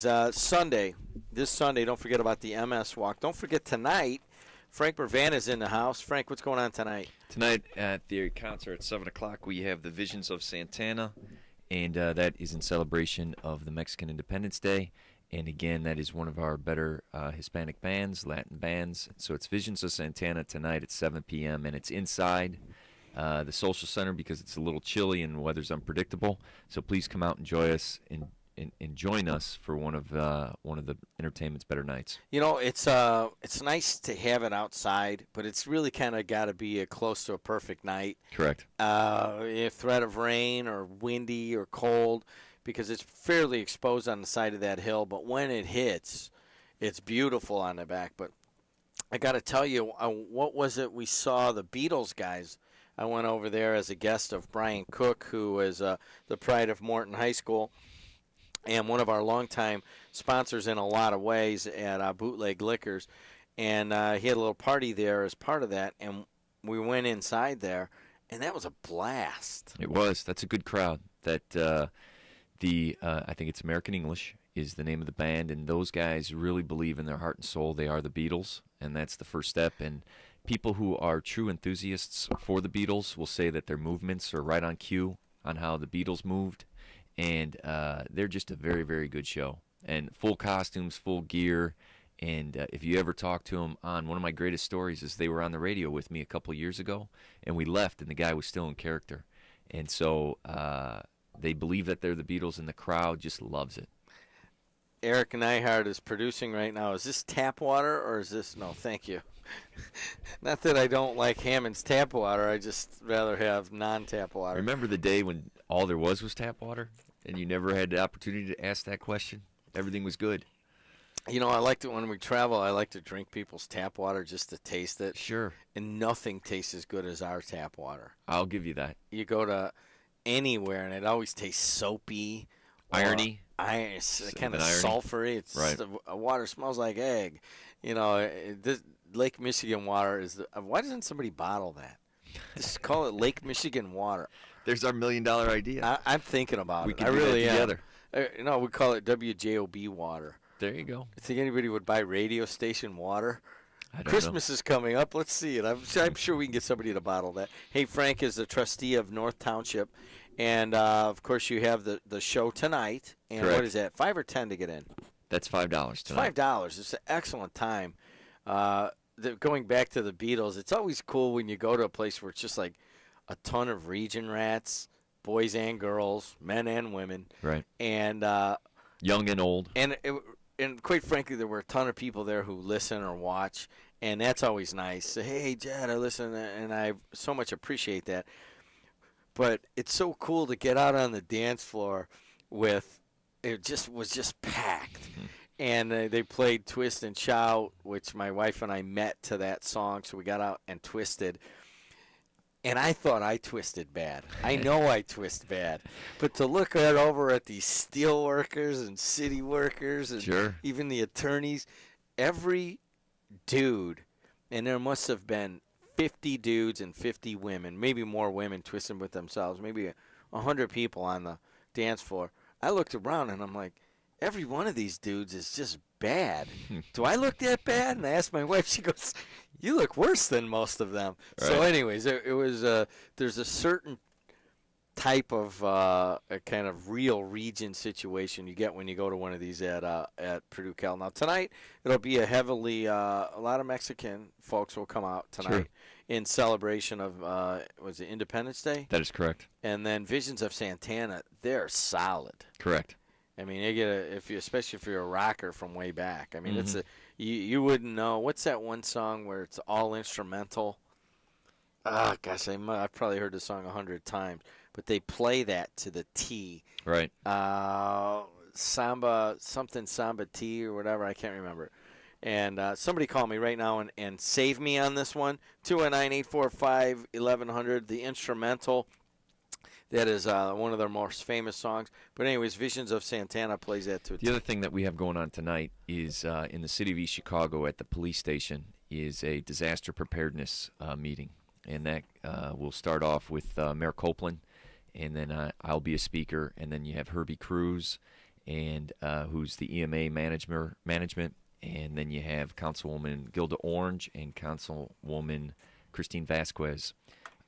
Sunday, this Sunday, don't forget about the MS Walk. Don't forget tonight, Frank Mrvan is in the house. Frank, what's going on tonight? Tonight at the concert at 7 o'clock, we have the Visions of Santana, and that is in celebration of the Mexican Independence Day. And again, that is one of our better Hispanic bands, Latin bands. So it's Visions of Santana tonight at 7 p.m., and it's inside the Social Center because it's a little chilly and the weather's unpredictable. So please come out and join us and join us for one of the entertainment's better nights. You know, it's nice to have it outside, but it's really kind of got to be close to a perfect night. Correct. A threat of rain or windy or cold, because it's fairly exposed on the side of that hill. But when it hits, it's beautiful on the back. But I got to tell you, what was it we saw? The Beatles guys. I went over there as a guest of Brian Cook, who is the pride of Morton High School, and one of our longtime sponsors in a lot of ways at Bootleg Liquors. And he had a little party there as part of that, and we went inside there, and that was a blast. It was. That's a good crowd. That I think it's American English is the name of the band, and those guys really believe in their heart and soul they are the Beatles, and that's the first step. And people who are true enthusiasts for the Beatles will say that their movements are right on cue on how the Beatles moved. And they're just a very, very good show. And full costumes, full gear. And if you ever talk to them, one of my greatest stories is they were on the radio with me a couple years ago, and we left, and the guy was still in character. And so they believe that they're the Beatles, and the crowd just loves it. Eric Neihard is producing right now. Is this tap water, or is this – no, thank you. Not that I don't like Hammond's tap water. I just rather have non-tap water. Remember the day when all there was tap water? And you never had the opportunity to ask that question? Everything was good. You know, I like to, when we travel, I like to drink people's tap water just to taste it. Sure. And nothing tastes as good as our tap water. I'll give you that. You go to anywhere, and it always tastes soapy. Irony. It's kind of sulfury. It's right. The water smells like egg. You know, this Lake Michigan water is why doesn't somebody bottle that? Just call it Lake Michigan water. There's our $1 million idea. I'm thinking about it. We can do really that together. No, we call it WJOB water. There you go. I think anybody would buy radio station water. I don't Christmas know. is coming up. Let's see it. I'm sure we can get somebody to bottle that. Hey, Frank is the trustee of North Township. And, of course, you have the show tonight. And Correct. What is that, 5 or 10 to get in? That's $5 tonight. It's $5. It's an excellent time. Going back to the Beatles, it's always cool when you go to a place where it's just like a ton of region rats, boys and girls, men and women. Right. And young and old. And quite frankly, there were a ton of people there who listen or watch, and that's always nice. Say, hey, Jed, I listen, and I so much appreciate that. But it's so cool to get out on the dance floor with it was just packed. Mm-hmm. And they played Twist and Shout, which my wife and I met to that song, so we got out and twisted. And I thought I twisted bad. I know I twist bad. But to look over at these steel workers and city workers and sure. even the attorneys, every dude, and there must have been 50 dudes and 50 women, maybe more women twisting with themselves, maybe 100 people on the dance floor. I looked around and I'm like, every one of these dudes is just bad. Do I look that bad? And I asked my wife, she goes, you look worse than most of them. Right. So anyways, it was there's a certain type of a kind of real region situation you get when you go to one of these at Purdue Cal. Now tonight it'll be a lot of Mexican folks will come out tonight sure. in celebration of was it Independence Day? That is correct. And then Visions of Santana, they're solid. Correct. I mean, you get especially if you're a rocker from way back. I mean, mm-hmm. it's you wouldn't know. What's that one song where it's all instrumental? Ah, gosh, I've probably heard the song 100 times, but they play that to the T. Right. Samba T or whatever. I can't remember. And somebody call me right now and save me on this one. 219-845-1100. The instrumental. That is one of their most famous songs. But anyways, Visions of Santana plays that too. The other thing that we have going on tonight is in the city of East Chicago at the police station is a disaster preparedness meeting. And that will start off with Mayor Copeland, and then I'll be a speaker, and then you have Herbie Cruz and who's the EMA management. And then you have Councilwoman Gilda Orange and Councilwoman Christine Vasquez,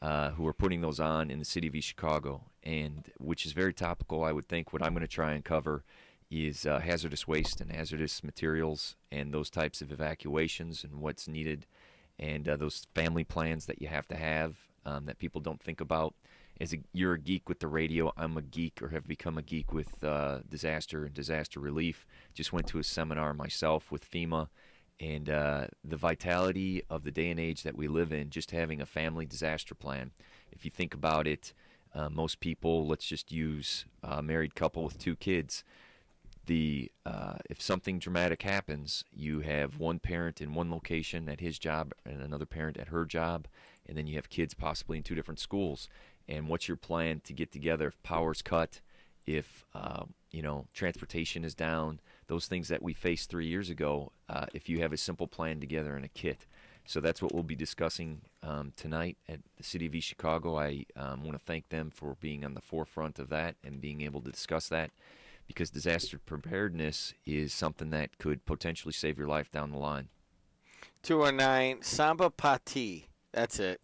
who are putting those on in the city of East Chicago, and which is very topical. I would think what I'm going to try and cover is hazardous waste and hazardous materials and those types of evacuations and what's needed, and those family plans that you have to have that people don't think about. You're a geek with the radio. I'm a geek, or have become a geek, with disaster and disaster relief. Just went to a seminar myself with FEMA, and the vitality of the day and age that we live in, just having a family disaster plan. If you think about it, most people, let's just use a married couple with 2 kids. If something dramatic happens, you have one parent in one location at his job and another parent at her job, and then you have kids possibly in 2 different schools. And what's your plan to get together if power's cut, if transportation is down, those things that we faced 3 years ago, if you have a simple plan together in a kit. So that's what we'll be discussing tonight at the City of East Chicago. I want to thank them for being on the forefront of that and being able to discuss that, because disaster preparedness is something that could potentially save your life down the line. 219 Samba Pati. That's it.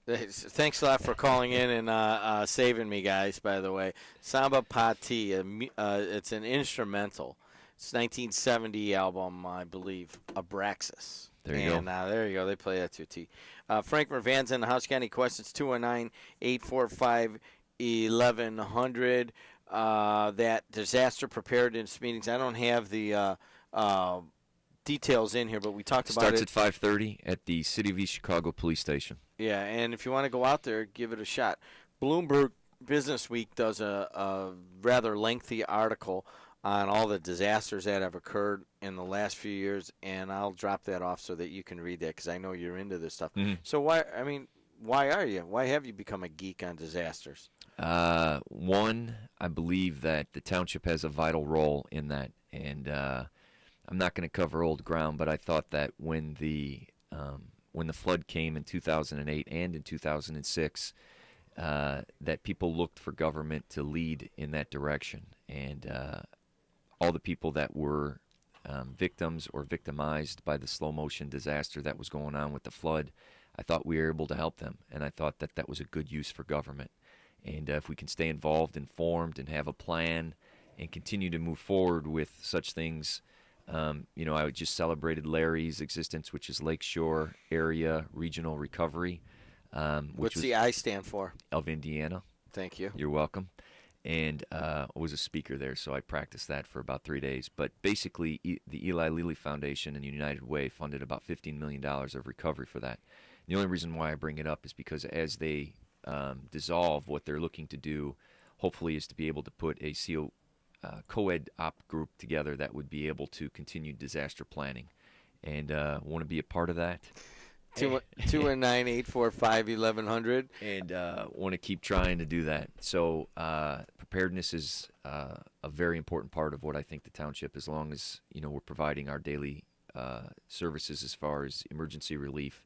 Thanks a lot for calling in and saving me, guys, by the way. Samba Pati, it's an instrumental. It's 1970 album, I believe, Abraxas. There you go. There you go. They play that to a T. Frank Mrvan's in the house. Got any questions? 219-845-1100. That disaster preparedness meetings, I don't have the details in here, but we talked about it. Starts at 5:30 at the City of East Chicago Police Station. Yeah, and if you want to go out there, give it a shot. Bloomberg Business Week does a rather lengthy article on all the disasters that have occurred in the last few years, and I'll drop that off so that you can read that, because I know you're into this stuff. Mm-hmm. So why are you? Why have you become a geek on disasters? One, I believe that the township has a vital role in that, and I'm not going to cover old ground, but I thought that when the flood came in 2008 and in 2006, that people looked for government to lead in that direction, and all the people that were victims or victimized by the slow motion disaster that was going on with the flood, I thought we were able to help them, and I thought that that was a good use for government. And if we can stay involved, informed, and have a plan, and continue to move forward with such things, I just celebrated Larry's existence, which is Lakeshore Area Regional Recovery. What's the I stand for? Of Indiana. Thank you. You're welcome. And I was a speaker there, so I practiced that for about 3 days. But basically, the Eli Lilly Foundation and United Way funded about $15 million of recovery for that. And the only reason why I bring it up is because as they dissolve, what they're looking to do, hopefully, is to be able to put a co-ed op group together that would be able to continue disaster planning. And want to be a part of that. 219-845-1100. And want to keep trying to do that. So preparedness is a very important part of what I think the township, as long as we're providing our daily services as far as emergency relief,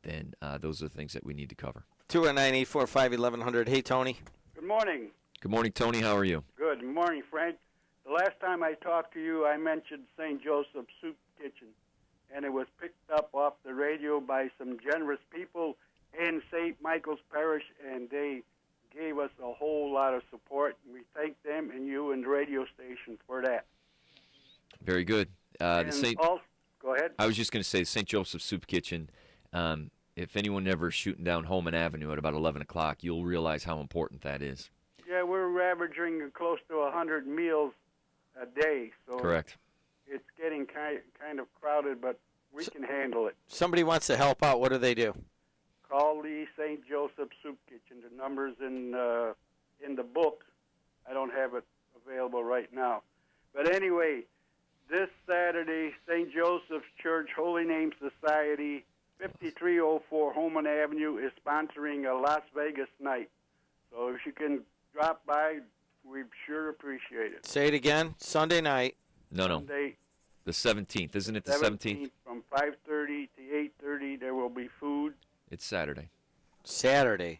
then those are the things that we need to cover. 219-845-1100. Hey, Tony. Good morning. Good morning, Tony. How are you? Good morning, Frank. The last time I talked to you, I mentioned St. Joseph's Soup Kitchen, and it was picked up off the radio by some generous people in St. Michael's Parish, and they gave us a whole lot of support. We thank them and you and the radio station for that. Very good. Go ahead. I was just going to say, St. Joseph's Soup Kitchen, if anyone ever shooting down Holman Avenue at about 11 o'clock, you'll realize how important that is. Yeah, we're averaging close to 100 meals a day. So correct. It's getting kind of crowded, but we can handle it. Somebody wants to help out. What do they do? Call the St. Joseph Soup Kitchen. The number's in the book. I don't have it available right now. But anyway, this Saturday, St. Joseph's Church Holy Name Society, 5304 Holman Avenue, is sponsoring a Las Vegas night. So if you can drop by, we'd sure appreciate it. Say it again. Sunday night. No. Sunday, the 17th. Isn't it the 17th? From 5:30 to 8:30, there will be food. It's Saturday. Saturday,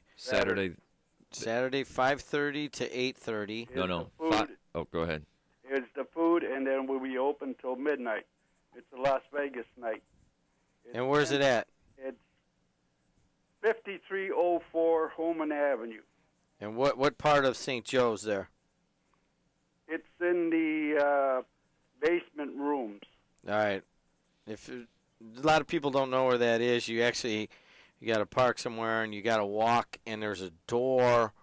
5:30 to 8:30. No. Go ahead. is the food, and then we'll be open till midnight. It's a Las Vegas night. And where's it at? It's 5304 Holman Avenue. And what part of St. Joe's there? It's in the basement rooms. All right. If a lot of people don't know where that is, you got to park somewhere and you got to walk, and there's a door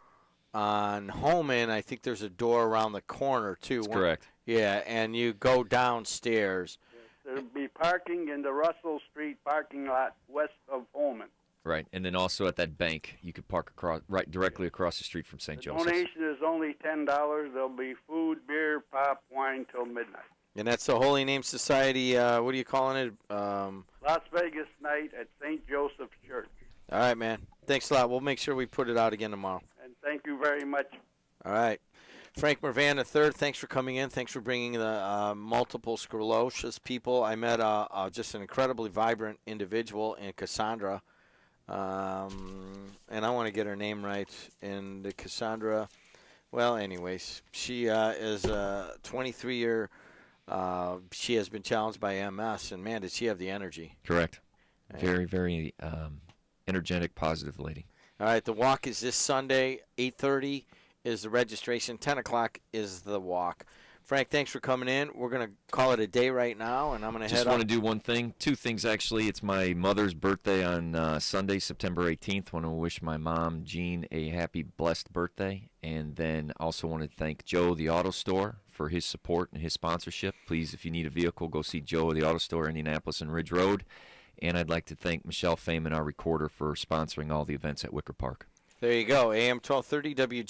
on Holman. I think there's a door around the corner too. That's correct. Yeah, and you go downstairs. There'll be parking in the Russell Street parking lot west of Holman. Right, and then also at that bank, you could park directly across the street from St. The Joseph's. donation is only $10. There'll be food, beer, pop, wine till midnight. And that's the Holy Name Society. What are you calling it? Las Vegas night at St. Joseph's Church. All right, man. Thanks a lot. We'll make sure we put it out again tomorrow. And thank you very much. All right. Frank Mrvan III, thanks for coming in. Thanks for bringing the multiple sclerosis people. I met just an incredibly vibrant individual in Cassandra. And I want to get her name right. And Cassandra, well, anyways, she is a 23-year. She has been challenged by MS, and man, did she have the energy. Correct. Very, very energetic, positive lady. All right, the walk is this Sunday, 8:30 is the registration, 10 o'clock is the walk. Frank, thanks for coming in. We're going to call it a day right now, and I'm going to head Just want to do one thing, two things actually. It's my mother's birthday on Sunday, September 18th. Want to wish my mom, Jean, a happy, blessed birthday. And then also want to thank Joe, the auto store, for his support and his sponsorship. Please, if you need a vehicle, go see Joe, the auto store, Indianapolis and Ridge Road. And I'd like to thank Michelle Feynman, our recorder, for sponsoring all the events at Wicker Park. There you go, AM 1230, WJOB.